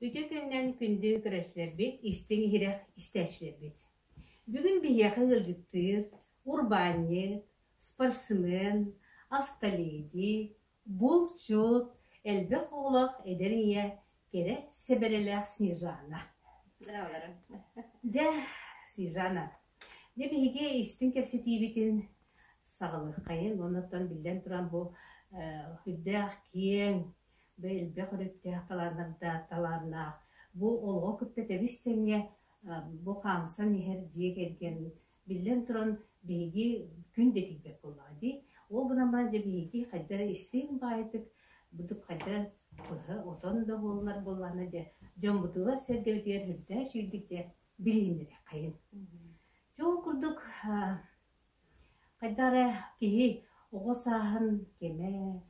Ütü gündən gündü güreşler bit, istin hirek isteşler bit. Bugün bir yakılcıktır, urbanlık, sportsmen, автоледи, булчут, elbek oğlak ederiye kere sebereler Snежана. Bravolarım. De Snежана. De bihige istin kepseti bitin sağlık kayın, ondan bilden duran bu hüddeğ kiyen, bu elbek hüddeğ talarına, bu olğu kütte tebistenge, bu kamsan her ciye gelgen bilden duran bihige gün detikbek oladı. O buna bence bihige kaydara isteyin baydık, buduk kaydara otan da bollarına de jambudular sergevdiler hüddeğ şüydük de bilindir kayın. Çok kurduk kaydara kihi oğu sahın keme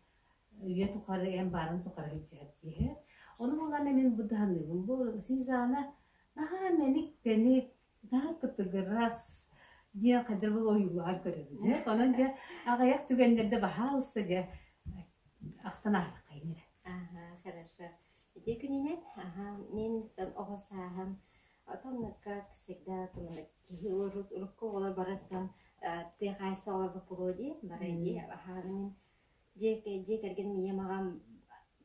üye tukarı en barın tukarı hüccet diye. Onu bollarına men budanlığım. Bu Snежана naha menik denik daha kıtıgıras diye kadar bu oyunlar görüyoruz. Onunca ağayak tügenlerde bahar ustaca aktanah kaynır. Ага, хорошо. Где кунинет? Ага, мен оғасағым. Атамны, как всегда, урукко бараттан тегайста олар бақылоди, барайди. Ага, мен жекерген мие маған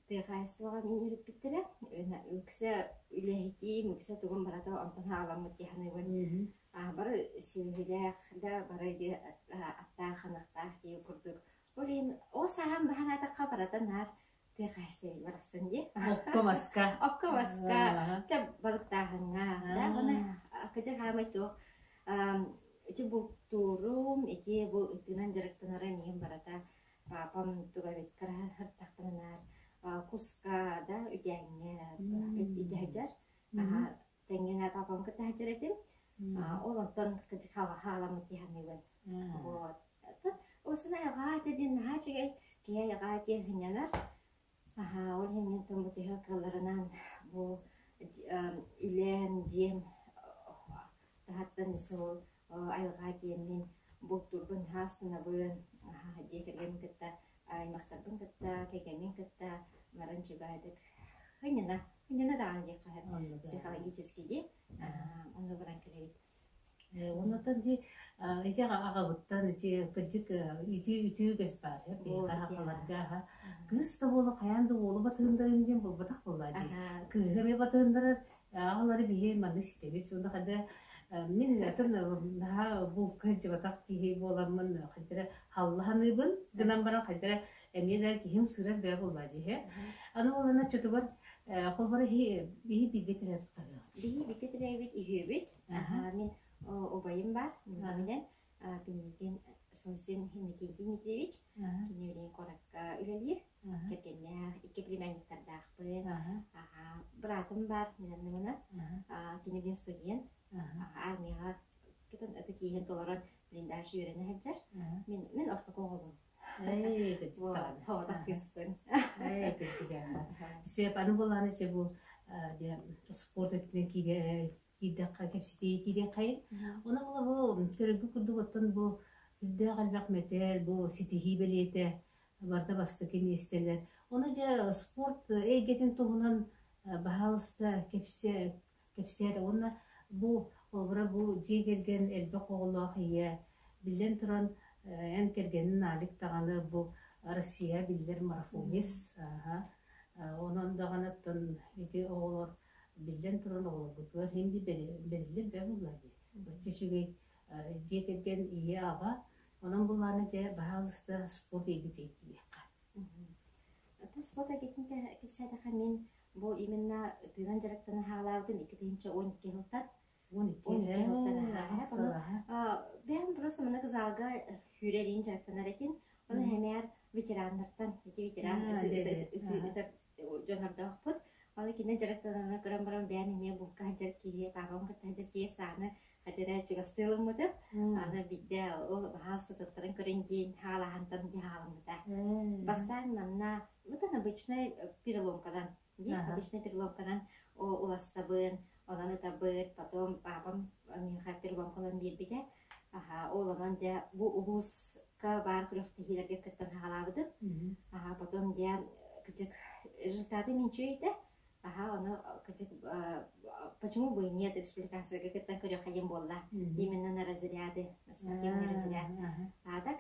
тегайстыға мен үріп біттірі. Үксі үлехети, үксі тұғын барата антан халамыт яханығын. Бары сүйіліләқ да барайди аттағынықтақ дейі күрдік. Олин, о сағам баған атаққа баратан нар тегайсты барасын де. Okka maska. Окка басқа, та барықтағынға. Да, оны акыжа харамайту. Эти бұл турум, эти бұл үттінен жарықтынары мен барата папам туға бет қарақтағынар. Куска, да, үдәңер, үдәжар. Тәңгенер папам күтті әжер етім. Олантан кыжы халамы тиханығын. Осына яға жаден ғачығай, кия яға тиханянар. Ол хенген томбутыға қаларынан бұл үлен, жем, тағаттан сол айға деймен бұл турбын хастына бұлын жекерген кітті, аймақтардың кітті, кекемен кітті, маран жібайдық. Хенена дағын дек қағыр психологический де, оны бұран келебет. Онотан ди ите агабыттан ите кыжык ütüгөс бар. Бейхаларга кыз да болу каянды болу батындырын ден бол батак болду. Кыгыме батындырыр агалары бие маны иштебит. Сонда када мен атын бул кыжы батак кие боламын кадыр халланыбын. Гынан бара кадыр эмедер ким сырыр бе болду. Аны олана чөтүбөр колбары бие бигетер тагы. Бие бигетер бит ийбит. Мен обайым бар, менен бинеген Сонсен Хенекен Дмитриевич, кеневрен коракка үлелер, кергенler, iki племянниктардақпын, братым бар, менен нымына, кеневрен студент, армияға кетен өті кейген толарын блиндаж үйрені әджар, мен орта қоғылым. Хавада кеспін. Сөйіп, аны боланы бұл спорт өтінен кидаққа кепсетей киде қайын. Оны бұл көрінгі күрді оттан бұл үрді қалбақ мәтер, бұл сетихи білеті барда басты кені естелер. Оны же спорт әйгетін тұғынан бағалысты кепсер. Оны бұл же келген әлбі қоғылақ ие білден тұран ән кергенін алик тағаны бұл Россия білдер марафонес. Онын дағанаттан еті оғылар билден туран олгутуар хемби берилер бе булады. Бачышыгы жекерген ие аға, онан буланы же бағалысты спорт егітейді бейқа. Спорт егітінде келсайдаға мен бұл именно дынан жарақтаны хағалардың 2-12 жылдан 12 жылдан ben просто мына залга хүрелин жарақтанар екен. Оны хемер ветерандартан, ветеран жонарда оқпыд. Оны кине жарақтанана көрін-бұрын бәміне бұл қажыр кейе, бағам қажыр кейе саны қадыра жүгі стылымыды. Аны бидде ол бағалсы тұттырын көрінден халағантан де халымыда. Бастан манна, бұдан обычный переломкадан, обычный переломкадан улассабын, онаны табыд, потом бабам меха переломкалан бербеде. Оланан де бұл ұғызға бар күріқтігілерге күттін халабыды. Потом де күтік жылтады мен чөйді. Ага, оно почему бы и нет республиканского, как это курехаем болла, именно на разряды, на спортивные разряды. А так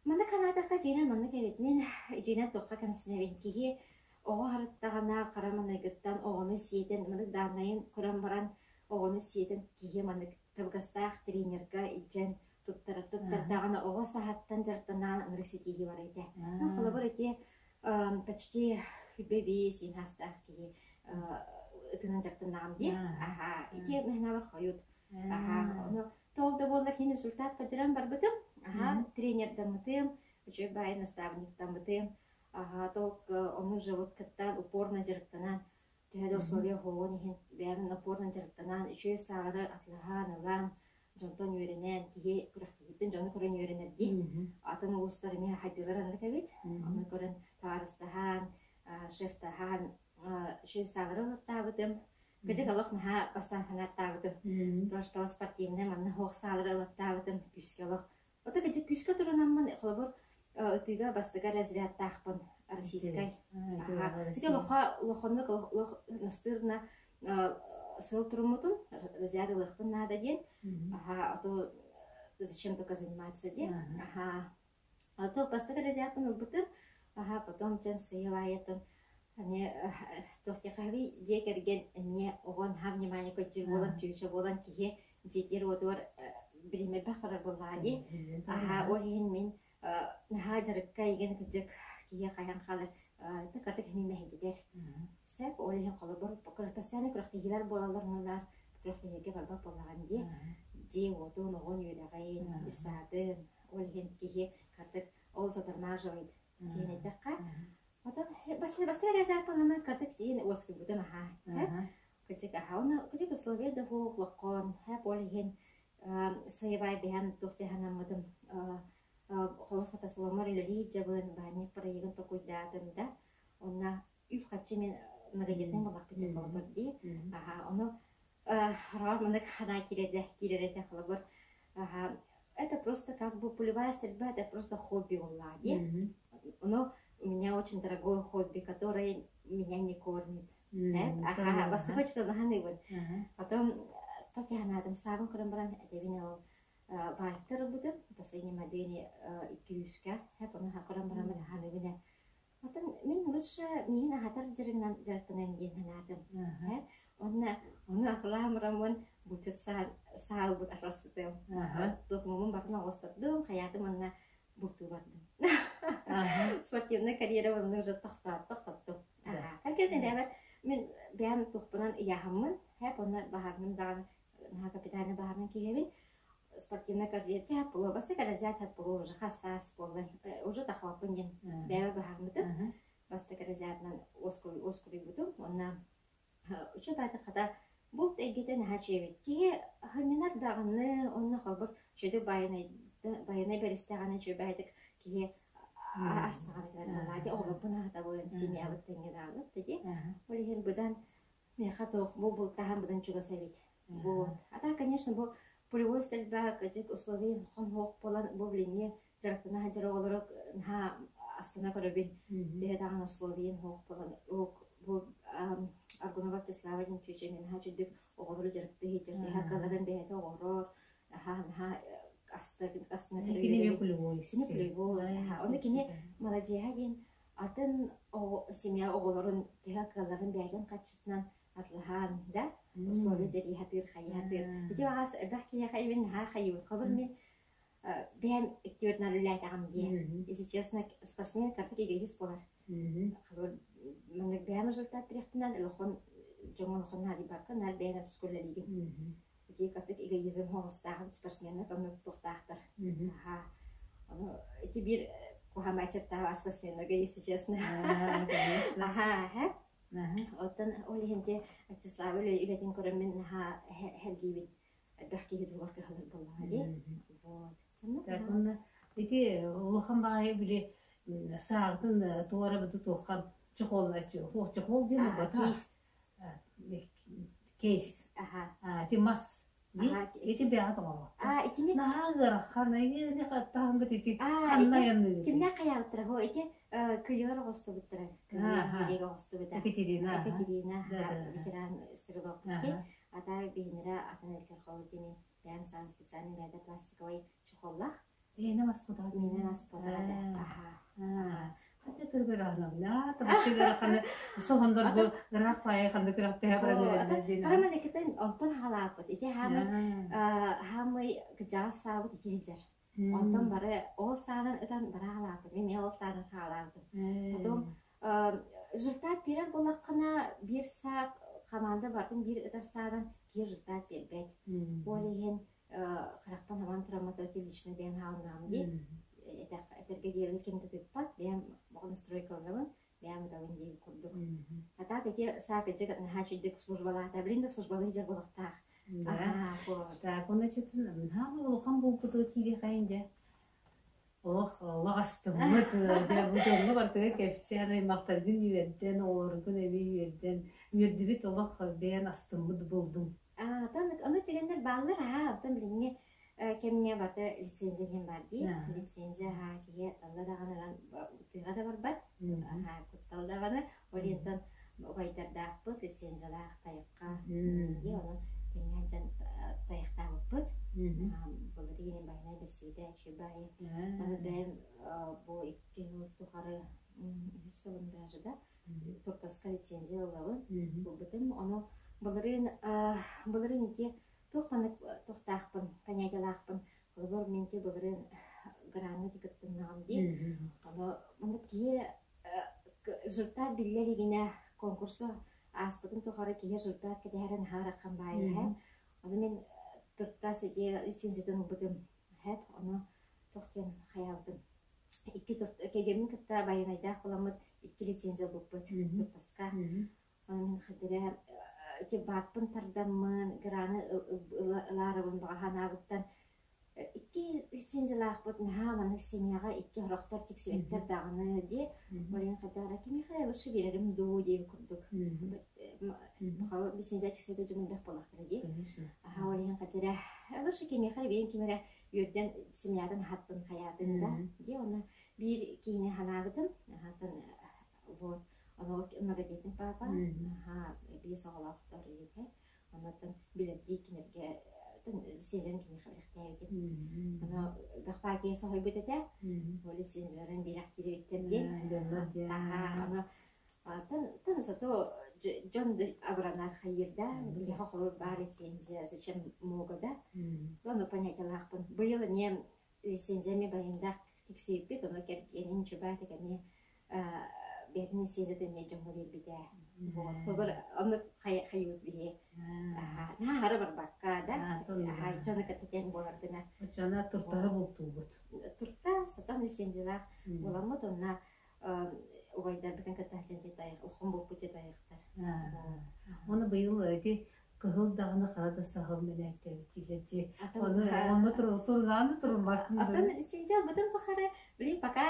мана канада хажина мана кевит мен жина тоха kan синевинки ого хараттагана караманайгыттан огону сиетен мана данайын курамбаран огону сиетен кие мана табгастаах тренерга иджен туттардагана ого сахаттан жартана университети бар эте. Халабар эти почти беби син хастах кие ытынан жартанам ди. Аха, эти мехнабар хоют. Аха, оно толда болла хин результат кадыран барбытым. Ага, тренер дамытым, учебай наставник дамытым. Ага, только он уже вот каттан упорно жартанан. Тэдэ условия хоон хин бәрін упорно жартанан. Еще сагары атлахан алан. Жонтон үйренен, кие күрәхтейтін жоны көрін үйренер ди. Атын ұлыстарыме хайдыларын ләкәбет. Оны көрін тағарыстахан, шефтахан, шеф сагары латтабытым. Кыжык алох наха бастан ханаттабытым. Просто спортивный манны хоқ сагары латтабытым, күске алох. Ота кыжык күске тұрынамын, қолабыр тыга бастыга разрядтақпын российской. Кыжык лохонны настырна сыл тұрмытын, разряды лықпын нада ден. А то зачем только заниматься ден. А то бастыга разрядпын ұлбытым, потом тен сыйываетым. Ане тохтехави жекерген не оған хам внимание көтчүр болан чүйші болан кие жетер отуар бириме бақара болады. Олеген мен наха жарыққа еген күджік кие қаян қалы тақыртық хемеме хедедер. Сәп олеген қолы бір постоянно күрақтегілер болаларынылар күрақтегеге барба болаған де же отуын оған үйрағайын исадын олеген кие қартық ол задарна жойды женетіққа. Потом быстрее разапанамай картек син оски будем качек ахауна качек условия да хох лакон полиген саевай бян тухтехана мадам холофата соломар или жабын бани проеген то куйдатым да онна үф хачмен нагадетен балакпен балбарди оно раманак хана кирете халабар это просто как бы пулевая стрельба, это просто хобби уллади. Оно у меня очень дорогое хобби, которое меня не кормит. Вас хочется наханывать. Потом так я на этом самом крамбран девинал Вальтер буду последней модели игрушка. Потом крамбран наханывать. Потом мне лучше мне на хатар жертвенный день надо. Он акламрамон будет сал будет отрастет. Тут мы барна остатдым, хаятым она бултывардым. Спортивная карьера onun уже тоқтаттым. Кәлкерден дәбәт мен бән тоқпынан яһамын, һәп оны баһарның дан капитаны баһарның кигәбин. Спортивная карьера һәп булу, баста кәрәзәт һәп булу, уже хассас булды. Уже тахвапын дин бәбә баһарның. Баста кәрәзәтнән оскури буду. Онна уча бәдә када бул тегеден һәчәбит. Ки хәннәр дагыны, онны хәбәр шәдә баянай берестәгәне чөбәйтек ки астаган лади огыбына да булын сине абыттыны дагы теге. Олеген будан мен хатох бул таган будан чуга сәбит. Бу ата конечно бу полевой стрельба кадик условий хомхок болан бу блине жаратына хаҗара олорок ха астана көрөбин. Де даган условий хок болан бу аргонова теславадин чөче мен хаҗыдык огору жаратты хеҗер хакалардан бәһәтә огорор ха астана Кини полевой. Оны кини маладжиһадин атын семья оголорун каларын бәйлен качытынан атлахан да условия дери хатыр хаятыр. Бити агас бахки я хайвин хайвин кабыр мен бәм иктиөрнәр үләтәгәм ди. Если честно, спортсмен картык игез болар. Хәбәр мен бәм результат рехтенән лохон җоңгын хонна ди бакка нар бәйрәм сколләриген. Ди картык игезен хостагы спортсменнәр аны тохтактыр. Эти бир кухамачта спортсменнәргә, если честно. Оттан олегенде Аттиславы үләтен күрәмен хәлгибит. Бәхки дулар кахлар булады. Вот. Так он эти лохан бай биле саартын туара бит тухан чохоллачы. Хох чохол ди бата. Кейс. Тимас. Эти бяата мама. Эти не наагара хана не хаттаан бит эти канна янны. Кимнә кая утыра хо эти кыйылар госту буттара. Кыйылар госту буттара. Екатерина. Екатерина ветеран стрелок бутти. Ата бинера атанелкер холдини. Бям сам специальный ряда пластиковый чехоллах. Эйна маспуда. Мине маспуда. Ага. Хатта көргөр ахнамна. Табычыгар ханы сохондор бу граф пай ханды граф тә барады. Карама некетен алтын халапыт. Ите хамы гжаса бут итежер. Алтын бары ол сарын ыдан бара халапыт. Мен ол сарын халапыт. Потом жыртат берен болаққана bir саат команда бардым bir ыдар сарын кир жыртат бербет. Олеген хараппан аван травматология лично бен хаунам ди. Этерге диерлик кемде туппат, бен могон стройкалган, бен давын ди курдук. Ата кете сака жигат хачидик службалата, блинда службалы жер болактак. Ага, да, значит, хамы улхан бу куту киде кайында. Ох, лагастымыт, да бутонго барды кепсяны мактаргын үйден, оргын эби үйден, үйдүбүт олох бен астымыт болдум. Аны дегендер баллар алтын билине кемне барды лицензия кем барди. Лицензия кие алладаган утыга да барбат. Кутталдаганы олентон байдардаакпыт лицензиялаак тайыкка. Ди оны теңгенжен тайыктаакпыт. Булринин байна берсиде чебай. Аны бен бу 2 жыл тухары үсөлүндө ажыда. Туркаска лицензия алабы. Бу бүтүн аны Булырын ити тоқтақпын, понятиялақпын, қылбыр менте бұлырын граны дегіттін нағымди. Мұнды кие жұрттар білелігіне конкурсу аспытын тоқары кие жұрттар кәдәрін хараққан байы. Оны мен тұртта сөйде лицензиядан бұдым әп, оны тоқтен қаялдым. Кегемін кітті байынайдақ боламыд 2 лицензия бұппыд тұртасқа. Оны мен қыдыры те батпын тардамын, граны ларабын бағанабыттан 2 лицензиялақ бұтын хаманы семьяға 2 хорақтар тексебеттер дағыны де, олен қадара кеме қай лучше берерім ду дейін күрдік. Бұқалы лицензия тексебетті жүнін бәк болақтыр де. Олен қадара лучше кеме қай берен кемері үйерден семьядан хаттын қаядын да. Де оны бір кейіне ханағыдым. Onu magadetin papa, bir sağlıklar yedi. Ondan bilirdik ki sizin kimi xalqtaydı. Ana baxpakiye sahibi de, böyle sizlerin bir aktivite ettirdi. Ana tanısato John Abrana hayırda, bir hafta var лицензия, зачем много да? Onu понятиялахпын. Быйыл не лицензиями байында тексеппет, оны кергенин чубайты кеме бәріне сезетін не жоңы бербейді. Бұл оны қайуыт біле. Нағары бар баққа да. Жоны кәттен болардына. Жана тұрттары болту бұд. Тұртта сатан лицензиялақ боламыд, онына ұғайдар бітін кәттәхтен тайық, ұқым болып бүте тайықтар. Оны бұйыл өте кығылдағыны қарады сағым мен әттелі. Оны тұрғаны тұрмақын. Атын лицензия бұдын бұқары біле бақа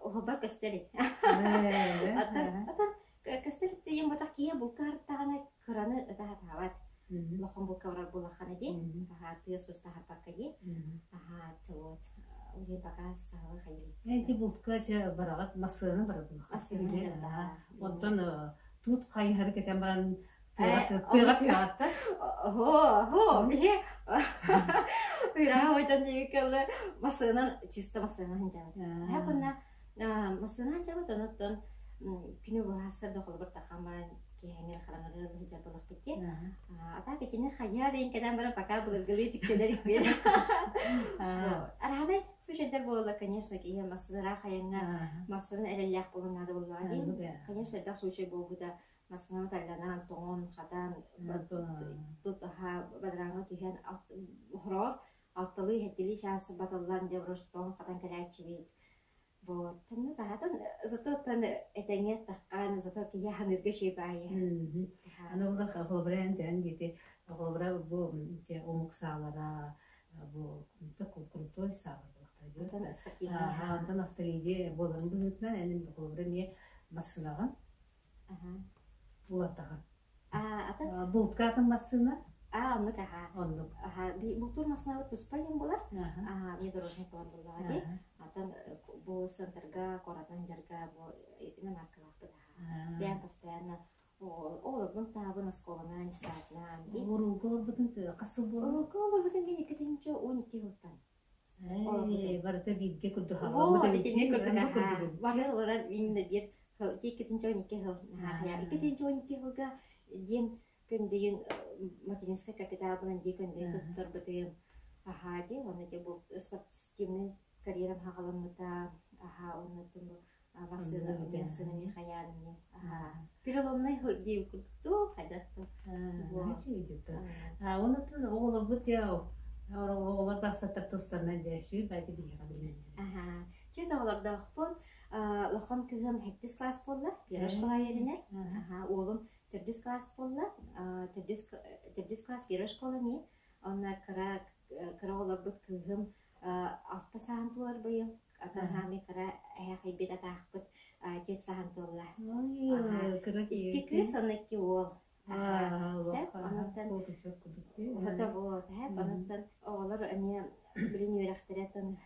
Оба кастелит. Ата кастелит ем батакия булкартагана краны ата тават. Лохон булкара булахана ди. Тыйс устахар пакади. Вот. Уге бакас салы хайли. Эти булкача барагат масыны бара булах. Онтон тут кай харекетен баран тыгат. Хо, бие. Ира очан дикеле масынын чисто масынын жана. Хапына Масынан жабы тоноттон күні бұғасыр доқыл бір таққан баран кейхенген қараңыры жар болақ бетке. Ата кетені қайар ең кәден баран пақа бұлыргылы тіктелерік бер. Арағадай сөшендер болды, конечно, кейхен масыныра қайынға масынын әреліяқ болынады болуады. Конечно, бәқ сөші болу да масынын тайланан, тоңын, қадан, тұтыға бадраңы түйен ұғырор, алтылы, хеттілі шансы батылдан деп рөш тоңын қадан кәрәтші бейді. Вот, ну да, зато там этенет такая, зато que я нерге шибая. Ана улда холбрен дендите, холбра бу те омуксалара, бу такой крутой сала булактайды. Ана спортивный. Ана нафталиде болан булутна, энин холбрен не масынаган. Булаттаган. Ата булткатын масына. оннук Онлук. Бултур маснабыт туспайын булар. Ага. Не дорожный план булар ди. Атан бу центрга коратан жарга бу итина маркалар буда. Бян постоянно олордун табын осколана несаатна. Уругол бутун касыл бул. Олоргол бутун мен 2-нче 12 жылдан. Барыта бирге күрдү Во, итине күрдү. Барлыгы именно бир 2-нче 12 жыл. Я 2-нче 12 жылга ден көндейін материнский капитал бұнан де көндейін тұттар бұтыйын ди, оны де бұл спортивный карьерам хағалымыта оны тұнды басыны мен сыны мен хаяным переломный хұрдей күрдікті қайдатты оны тұн оғылы бұт яу оғылар басаттар тұстарынан жәші бәді бейіға білмейін Чөйт оғыларда ұқпын лоқым кігім 8 класс болды біраш қала еріне олым Төрдүс класс болла, төрдүс класс первая школа не, она кара олабыт кыгым 6 саан тулар быйыл, атан хами кара хайбет атахпыт 4 саан тулла. Икки кыз, она 2 ол. Сәп, анаттан оғалар әне білін өрәқтіретін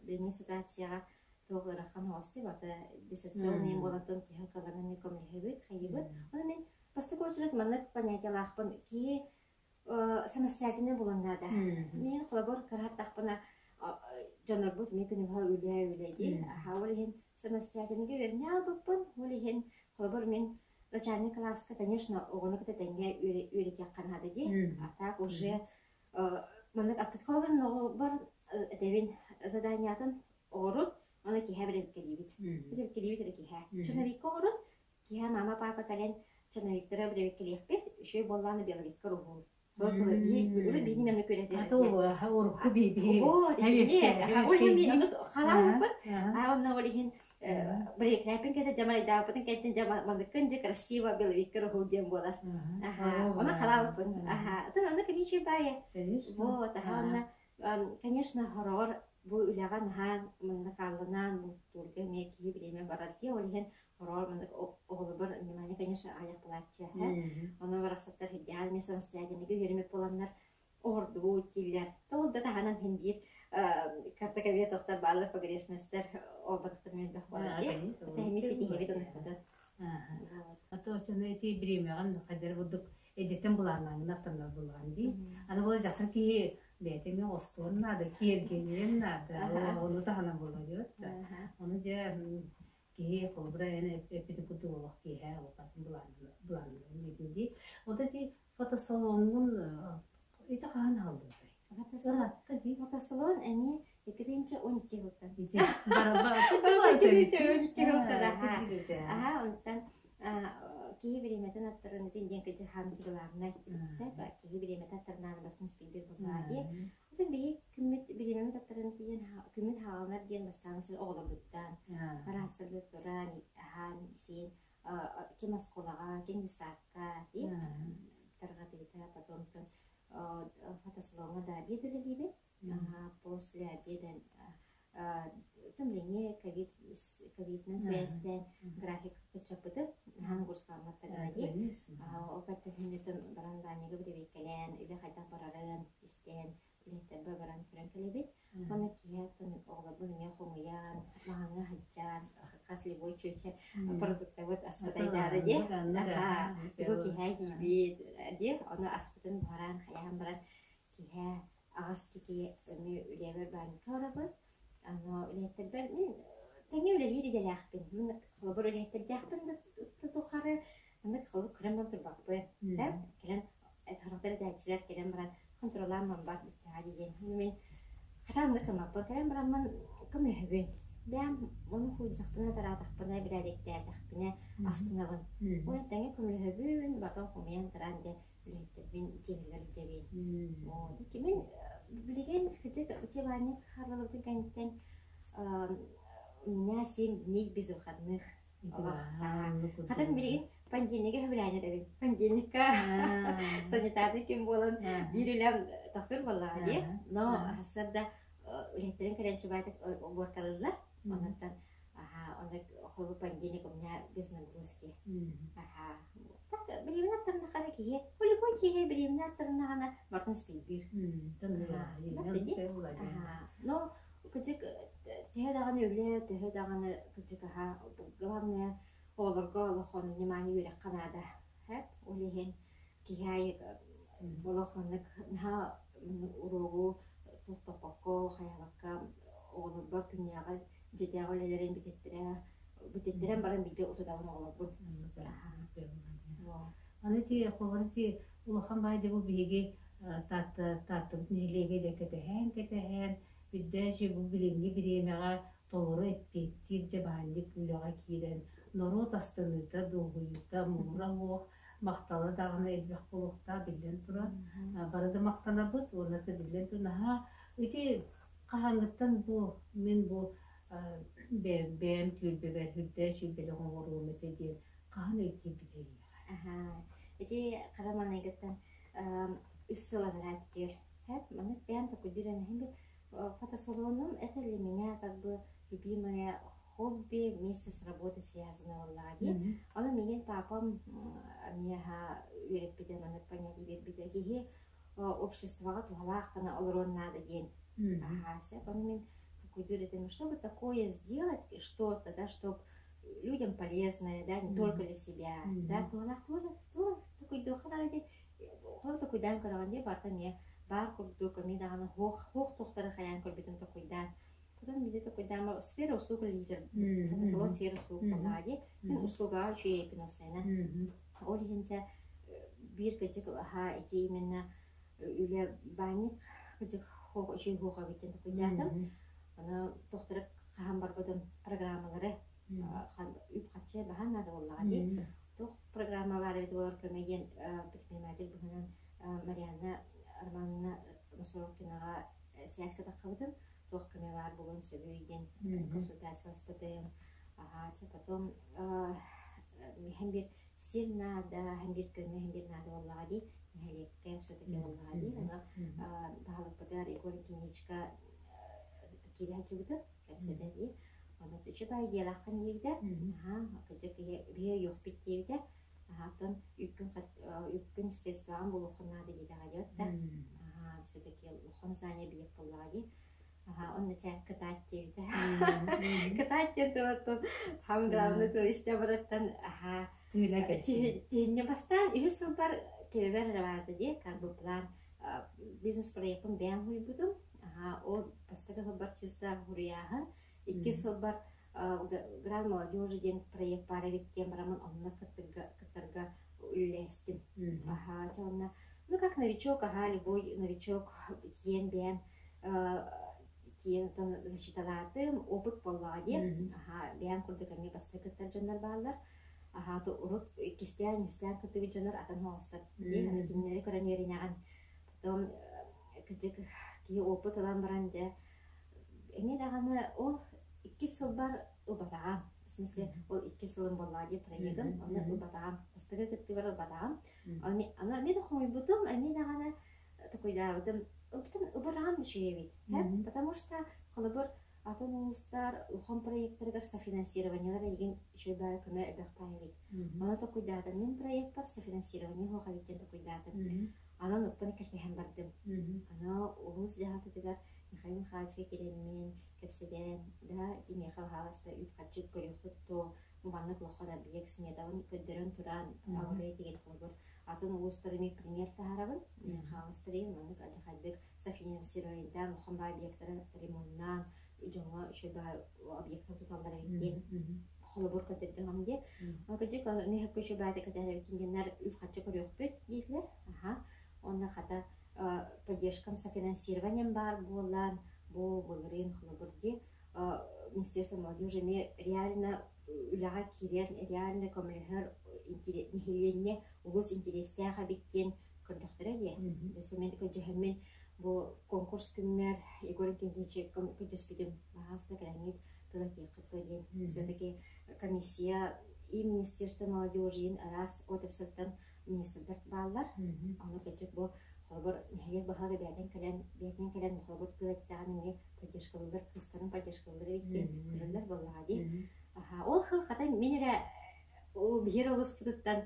біліне ситуацияға тоғыраққан оласты, бата диссоциальный болатын кеха калананы көмлехебет, хайбет. Оны мен Просто кочерет маннык понятие лахпын ки самостоятельно буланнада. Мен холобор карат тахпына жанарбут мекүнү ха үле хавалихин самостоятельно верне албыппын. Улихин холобор мен начальный класска, конечно, огону кыта тенге үйрете канады ди. А так уже маннык аттыт холобор но бар девин заданиятын орут, аны киха береп келибит. Береп келибит эре киха. Чынабик орут, киха мама папа кален Чановиктора бревекелехпет, еще и болланы беловикка ругул. Вот было бини мен көреді. Атол орукку биби. Вот, олихин мен халауыппын. Онна олихин бревекелеппен кеді жамалайда опытын кәттен жамалдықын же красиво беловикка ругул дем болар. Она халауыппын. Онна кәмеші бая. Вот, онна, конечно, хорор bu ülağan han mınna kallınan bu turga ne ki bileme barar ki olhen horor mınna oğlu bir nimani конечно ayak bulatçı ha ona varasatlar hediye mesela stadiyene görmek olanlar ordu tiller tolda da hanan hem bir karta kaviye tohtar bağlı pogrešnesler obaktır men bakmalar diye tehmisi diye bir onu Ато чаны ти бремеган кадер будук эдетен буларнан натанар булган ди. Аны бул жактыр ки бетеме остон нада кергенен нада. Оны да хана булган да. Оны же ки колбра эне эпите кутулок ки ха опатын булан ди. Ода ти фотосалонун эте хан алды. Фотосалон эми 2-нче 12 жылдан. Онтан киһи биреметен аттарын тинден кече хамсыгаларына сәбә киһи биремет аттарынан басын спидер булады. Онтан бей күммет биремет аттарын тиен күммет хаалар диен бастан сыл оглобуттан. Парасылы туран хан син кемасколага, кеңбисакка ди. Таргатыта потом фотосалонга да обедали либе. После обеда там линии ковидный связь график почапыты хангурсларна тагади опыты хинетен барандани говорили келен или хотя барарын истен или тебе баран франкелеби оны киятын оглабын не хумуян маңа хаджан касли бойчуче продукты вот аспатайдары де бу кихаги бит де оны аспатын баран хаян баран киха Астики ми үлевер бан карабы, ано үлеттер мен теңе үлелери де лахпен. Мен хабар үлеттер дахпен тохары, мен хабар кремдан турбакпы. Тәп, келен тарахтар дәҗләр келен баран контролламан бар диген. Мен хатамны кемапы келен баран мен кемәһбен. Бәм моны хуҗактына таратакпына биредәктә тахпына астынабын. Ул тәңе кемәһбен бакан хумян таранҗа үлеттер теңләр җәбен. Кимен билеген хәҗәк үтәбәне харлыгы кәнтен меня 7 дней без выходных. Хатан билеген понедельнигә хәбәрәне дә понедельникка санитарный кем булын биреләм тахтыр буллады. Но хәсәрдә үлеттерен кәрәнче байтак убыркалылар. Оннан он холу пандемик у меня без нагрузки. Так, беременна тарнахана кие. Любой кие беременна тарнахана мартын спидбир. Но кытык tehedagаны өле, tehedagаны кытык главное олорго лохон внимание юрек Канада. Хэп улихен кихай болохоннык наха урогу тохтопокко хаябакка олорбар күньяга жетяга лелерин битеттерен баран биде утудагын олорбун. Анити ховарти улахан байды бу биги таттып нелеге де кетehen биддәҗи бу билинги биремега толору этпеттир же баанди күләгә кирен норот астыныта дугуйта мурау мактала дагына элбек болукта билен тура барыды мактана бут онаты билен туна ити кахангыттан бу мен бу бем күлбегер хүддәҗи билен гору метеди каханы ити бидей ити караманайгыттан үссыланат дер хэп маны бем такудирен хинге фотосалоном это для меня как бы любимое хобби вместе с работой связано влади. Она меня папам мне юрит бедеманат понятие бедеги общество тухалахтана олрон надо день. Все он такой юрит, чтобы такое сделать что-то, да, чтобы людям полезное, да, не только для себя, да, тухалах тоже такой доханади, хор такой дан караванде бартане. Бар курду комидаганы хох тохтары хаян көрбитен токуйдан. Потом биде токуйдан сфера услуг лидер. Салон сфера услуг талаги. Мен услуга чуе пиносена. Ол хинча бир кечик ити именно үле баник кечик хох чуе хога битен токуйдан. Аны тохтары кахан барбадын программалары үп каче бахан нада боллаги. Тох программа бар эди олар көмеген предприниматель бүгүнөн Марианна Арманна Масорокинага связка такабыдым, тох кеме бар болгон сөбүйден консультация статем. Потом hem bir sirnada, hem bir köme, hem bir nada olлагади, мехлекке все-таки оллагади. Ана баалык бадар Игорь Киничка кирячыбыды, кәпседеди. Ана түчі бай диалақын дейді. Кәжек бие yok бит дейді. Тон үккін средстваған бұл ұқынады дейді ғадет да. Все-таки ұқын знания биек болағади. Он начал катать дейді. Катать дейді оттон. Хам главный туристе бараттан. Түйіне кәпсі. Түйіне бастан. Үйісі бар кебебер барды де. Как бы план бизнес-проектін бән хуй будым. Ол бастағы бар чиста хурияғын. Икки сыл бар град молодежи ден проект пара биттен барамын, онна кытырга үллестим. Жауна, ну как новичок, любой новичок, тиен бен, тиен засчиталатым, опыт боллади, бен курдыками басты кытыр жанар баллар, то урут кистян, юстян кытыви жанар атын хоостар, ди, киннери көрөнериняган. Потом, кие опыт алан баранжа, эне даганы ол 2 сыл бар убатагам. В смысле, ол 2 сылым боллади проектым, оны убатагам. Постыгы кытты бар убатагам. Ана мен хой бутум, мен дагана такой да, бутум убатагам дешевит. Потому что халыбыр атон улустар ухон проекттарга софинансирование деген еще бар көмө эбек пайбит. Ана такой да, мен проект бар софинансирование хога биттен такой да. Ана нукпаны кертехен бардым. Ана улус жаһаты дигер Михаил Михайлович кереммен кепседен да Михаил Халаста үпкачык көрөктө мубаннык лохора биек смедавын көдөрөн туран аврей деген кылбыр атын улустарыми пример таарабын Халастыры мундук ажахадык софинансированиядан мухамбай объекттары ремонтнан жоңо шөбө объекттер туталдар экен холобор көтөрдүмде акыжык мехеп көчөбайды кадары кинденер үпкачык көрөкпөт дейтлер онда ката поддержкам софинансированием бар болан бу булрин хлобурди Министерство молодежи мне реально улага кирен реально коммунихер интересне улус интерестяга биттен көрдөктөр эди. Мен көжөһөммен бу конкурс күннөр Игорь Кинчик көдөспүдүм багаста гранит тылаки кыткыген. Все-таки комиссия и Министерство молодежи раз отрасльтан министрлер баллар. Аны көчөк бу холбор нәһәгә баһага бәдән калән холбор кылыктаган не поддержкалар кыстарын поддержкалар итте күрәләр буллагы аха ол хыл хата минеге ол бир олус туттан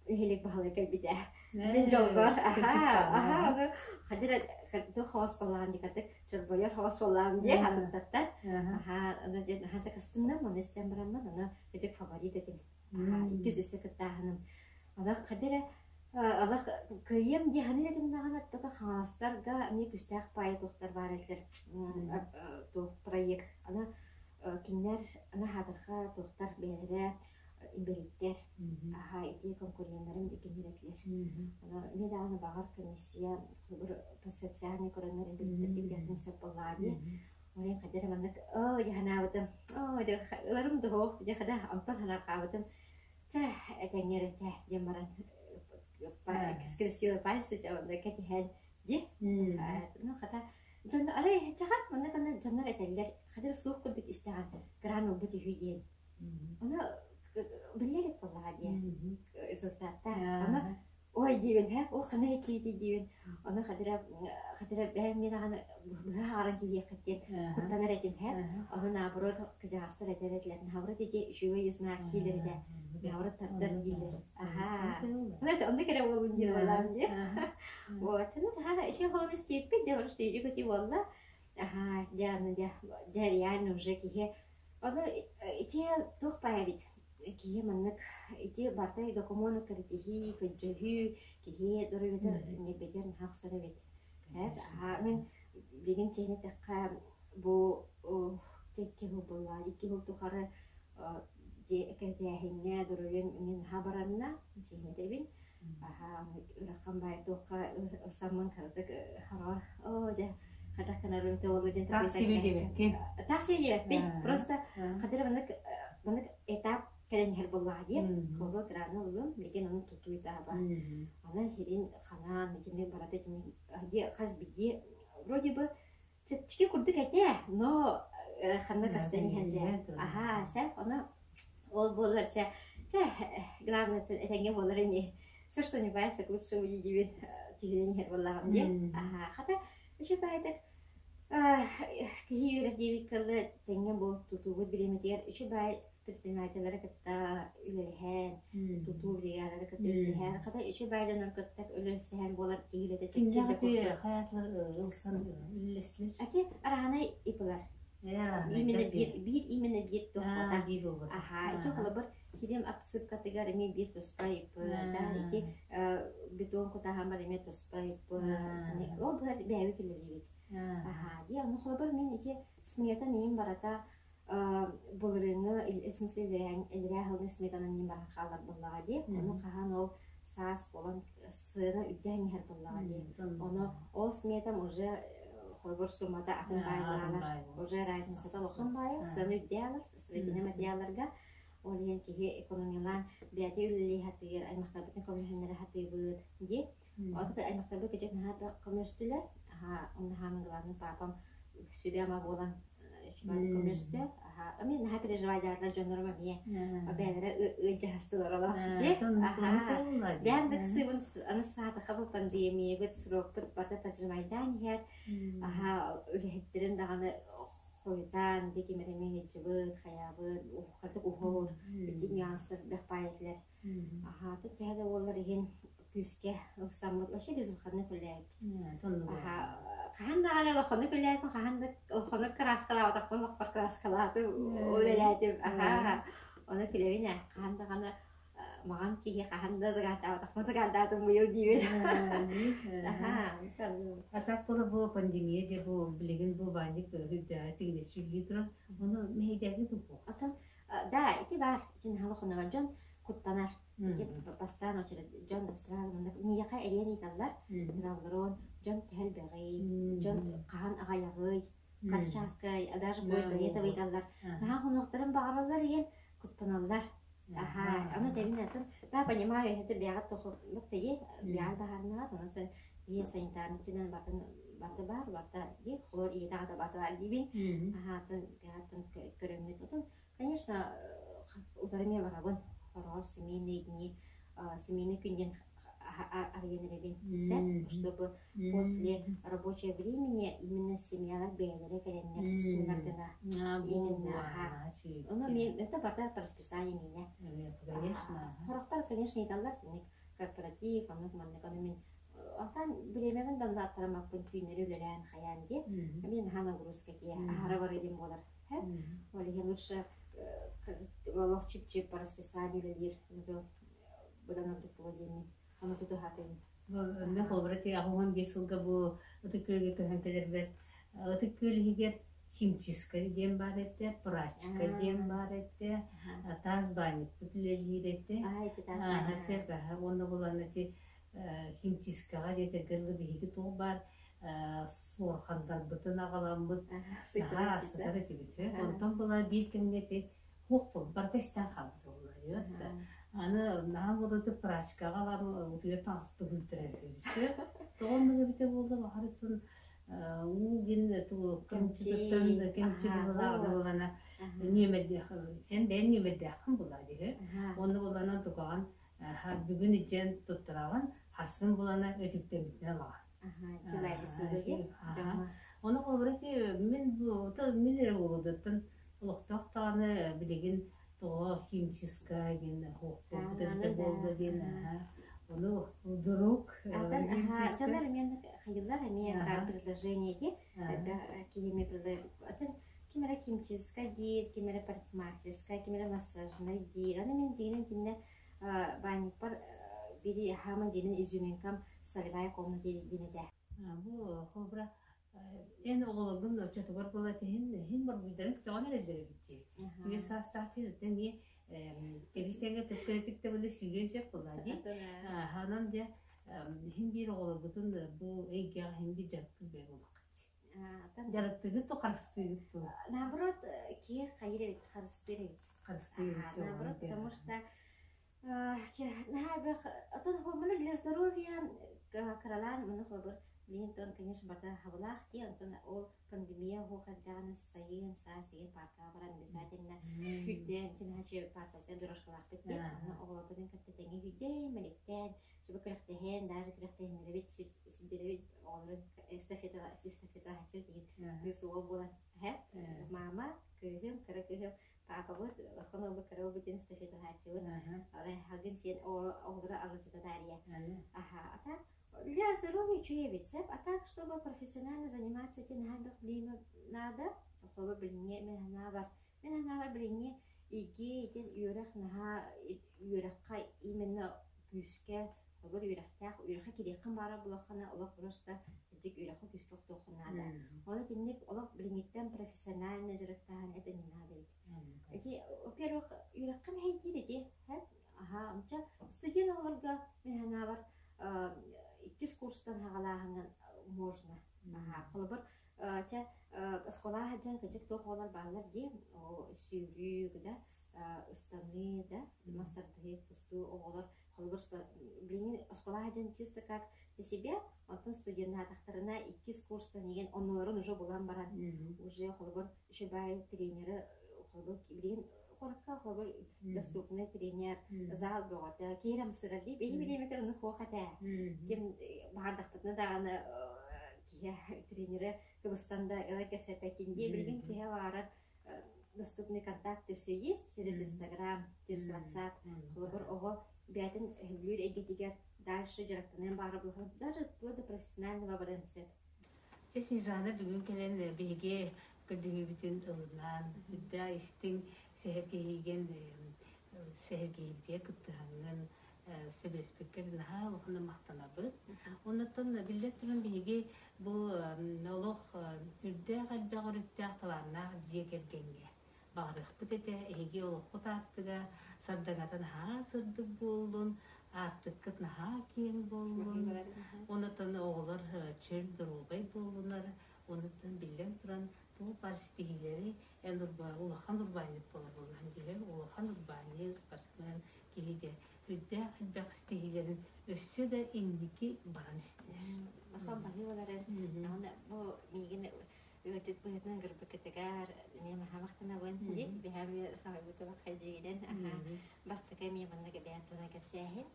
элек баһага кәбидә мен жолгор аха хадира хадда хас баллаган дикәтек чырбаяр хас баллаган ди хаттатта аха аны дә хата кыстымнан монестен барамман аны эҗек фаворит этим аха икез эсекеттагым ада хадира Allah kıyım diye hani dedim nağan attı хаңастарга мне күстәк пай доктор бар элдер то проект ана кинер ана хадырга доктор бере имбелиттер аха ити конкурентларын дикенереклер ана мен да аны багар комиссия бер социальный коронер имбелиттер дигән сапалады Orang kadang mana oh jangan awam oh jangan orang tu hoax jangan dah antar hana kawam cah tanya cah jamaran skripsi lepas sejauh mereka tihan je no kata jangan ada cakap mana kana jangan ada lihat kadang seluruh kuntik istihan kerana butuh higien mana beliau pula dia resultat mana oh diwen ha oh kana hiti diwen ana kadang bahan mina kana baharan kiri katin kutana retim ha ana nabrod kejahastar ederek lan habrat ide juwa yasna kiler da habrat tadar diler aha ana ta onda kere bolun diye vallahi diye вот ну hada еще холодный степень да что иди кути валла aha да реально уже кие ana ите тох появит кие маннык ити бартай документ кредитихи көҗөһү кие дөрөбетер не бедер хаксары бит мен биген чене такка бу текке булла ики хутухары де экедәһине дөрөген мен хабаранна чене дебин ракам бай тока самман кардык харар жа хата канарым теология таксиби просто кадер маннык этап Kalian herbollah dia, kalau kerana belum, bikin orang tutu itu apa? Anak hirin kanan, jenis baratnya jenis dia khas biji, bro dia ber, cekik kurdi kaya, no, karena kastanya hanya, aha, saya karena all bola cah, grana tengah bola ini, sesuatu ni baik sekut semua jiwit, jiwit herbollah dia, aha, kata, macam baik tak, kehiyur jiwit kalau tengah bol tutu buat beli meter, macam baik. Предпринимателләре кытта үлелһән, туту бригадалары кытта үлелһән, ката ичи байдан кыттак үлелсән булар дигеләдә теккә хаятлар ылсан үллесләр. Ати араны иплар. Именно именно бит тохта. Аха, ичи халбар кирем апсып категория ми бит тоспай да ити битон кота хамар ми тоспай не ол булар бәйбе килер бит. Аха, ди аны халбар мен ити смета ним барата Bulurunu, etmişler elrahını smetanın nimbarın xalar bulladı. Onu kahan ol sas olan sığına üddeni her bulladı. Onu ol smetam уже xolbor sumada atın baylarlar. Уже razın satal oxan bayı, sığına üddiyalar, stratejine materiallarga. Oliyen ki ekonomiyalan biyati üleli hatır, ay maktabıtın komisyonları hatır bud. Di, o da ay maktabı kecek nahata komisyonlar. Onu hamıglarını papam sübiyama bolan Коммерсте, ами нахай переживайдарлар жонорма мие. Бәләре ыҗастылар ала. Бәм дә сывын аны саата хабы пандемия бит срок бит барда таҗмайдан һәр. Үләһтәрен даганы хойдан дикемереме җибы, хаябы, ухаты ухор, бит ньянстыр бәхпайтлар. Тут тәһәдә олар иген күскә самматлашы гызым ханы күләк. Kahan ada loh, konek lihat tuh kahan konek keras kalau tak pun lapar keras kalau tuh udah lihat tuh, konek lihatnya kahan tuh karena makan kiki kahan tuh segala tak pun segala tuh muyul jiwet, Asal kalau bu pandemi aja bu beliin bu banyak kerja tinggi sulit terus, mana meja gitu bu. Atau dah itu bar, jadi kalau konek John kuttanar, jadi pasta no cerita John terserah mana ni ya kayak ini talar, talar John tehel beri, John kahan agayagay, kasyaskay, adar boy gayet awitallar. Nah, hunoktaran bağırlar yen kuttanallar. Aha, ana demin atın. Daha panyama ya hadi biagat toh bakteyi, biagat baharna, tonton dia internetten batı dia xlor iyi da batı var gibi. Aha, ton körümlü tutun. Конечно, ударение варагон, хорор, семейные дни, семейный күнден аргенеребин сәп, чтобы после рабочего времени именно семьялар бәйлері кәлемнер сунардына. Именно, это барда по расписанию меня. Конечно. Хорохтар, конечно, и талар, корпоратив, манныканымен. Алтан білемеген данда аттарамақпын түйінері өлелән хаянде. Мен хана грузка кие, ахара бар едім болар. Олеге лучше лох чип-чип по расписанию лидер. Бұдан ұрдық бұл деймін. Аны тұты хатым. Ne xobirati ahun besulga bu ötükölge köhenteler ver. Ötükölge химчистка дем бар ете, прачка дем бар ете, тазбаник бүтүлелир ете. Сепа, онда булан эти химчисткага дете гырлы биги тоо бар. Сорхандар бутын агаламбыт. Сахар асыгар эти бите. Онтон була бир кемнети хукпул бартештан халбыр. Аны наан болуды прачкага алам, утуя таңсыпты бүлтірер. Тоғынды бите болды, бахарытын угин туу кемчиликтен кемчиликтен болана нөмерде эн бен нөмерде акын була диге. Онда болана туган бүгүн ижен туттураган хасын булана өтүктен битне алган. Чулайды сүлөге. Оны колбурати мен бу менер болудуттан улуктактаны билеген то химчистка ген хокпуты болду ген. Onu вдруг Tamam, мен hayırlar hem предложение ди, киеме предложение. Кимера химчистка дир, кимера парикмахерская, кимера массажная дир. Аны мен дигенен тимне банник бар бири хаман дигенен изюминкам солевая комната дигенеде. Бу хобра эн оголгун өчөтөгөр болот хин бар бидерин тонер элдер битти. Тие састати тени Тевистеге төпкөлөтүктө боле сүйрөнсөк болады. Ханан де хин бир оголгутун бу эйге хин бир жакты бер болот. Жарыктыгы то карыстыгы то. Наоборот, ки кайры бит карыстыгы. Наоборот, потому что атон хормоны для здоровья каралан мы хобр Линтон, конечно, барда хавлах, те, антон ол пандемия хохадгана сайын сасиген парка баран обязательно хүдден тинхачы паркалта дорожкалах битте, ана оголабыдын каттетенге хүдден мелектен, чтобы кряхтehen, даже кряхтehen ребит сүддеребит оларын эстафета хачыр деген кысы ол болан. Мама, күйгім, кара күйгім, папа бұд, лаққан олы кара олбытын эстафета хачыр, халгын сен олғыра алычыда дария. Ата для здоровья чуевицев, а так, чтобы профессионально заниматься этим время надо, чтобы блине менханавар блине иги этим юрах наха юрахка именно пюске, чтобы юрахтах кирекам бара булахана олак просто дик юраху пюскох тохнада. Он тинник олак блинеттен профессионально жирахтахан это не надо. Эти, во-первых, юрахкам хейдиреди, амча студент оларга менханавар иккис курстан хагалаһыңан можно. Холбор те школа хаджан кыжык тохолар баллар ди сүйрүү да ыстаны да мастер пусту оголор холбор блин школа хаджан чисто как для себя антон студент атактарына иккис курстан деген онлорун уже булан баран уже холбор шибай тренеры холбор блин Корка хобор доступный тренер зал бөгөтө кейрем сырали бели мекер уну хохата ким бардактыны даганы тренеры Кыргызстанда РКС Пекинде билген кие бары доступный контакты все есть через Инстаграм, через WhatsApp. Хобор ого бятин хевлюр эгетигер дальше жарактанын бары булган даже вплоть до профессионального баренсет. Теsin jana бүгүн келен беге көдүгү бүтүн ылынан да истин сехергейген сехергейде кыттыгын сөбеспекер наха лохны мактанабы. Оннан биллеттен биге бу noloq үрдө галбы көрүттө аталарына жегергенге. Барык бүтете эге олох котаттыга сардагатан ха сырдык болдун, артык кытнаха кийин болдун. Оннан оголор чыр дурубай болдунар. Оннан биллен туран bu parasitileri endurba ulahan urbani polarlar gibi ulahan urbani sportsmen gibi hüdde hüdde stihilerin össü de indiki baran ister. Bakın bakıyorlar. Ama bu migin ötüp buyurdan grubu ketegar ne mahamaktan avandi bihamı sahibi tabak hacıgiden basta kami bana gibi atına кепсәһен.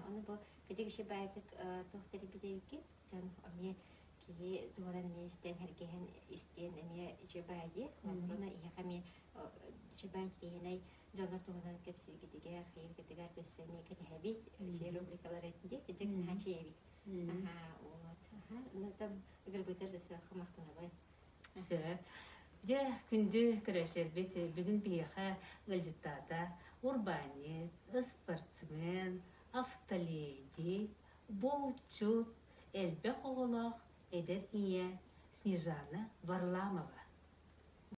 Оны бу кедек шибайтык тохтары бидейки. Жан ами ки дуаран ми истен хергehen истен ами шибайды. Лаброна ия хами шибайт кенай жонор туган кепси гидиге хейр гидиге бесени кедеби рубрикалар этинде кедек хачиеби. Вот. Ну там гырбытыр да хамактына бай. Сөп. Де күнді көрәшер бет бүгін бейха ғылжыттада урбанет, спортсмен, автоледи, болчут, әлбе қоғылақ, әдер ие Снежана Варламова.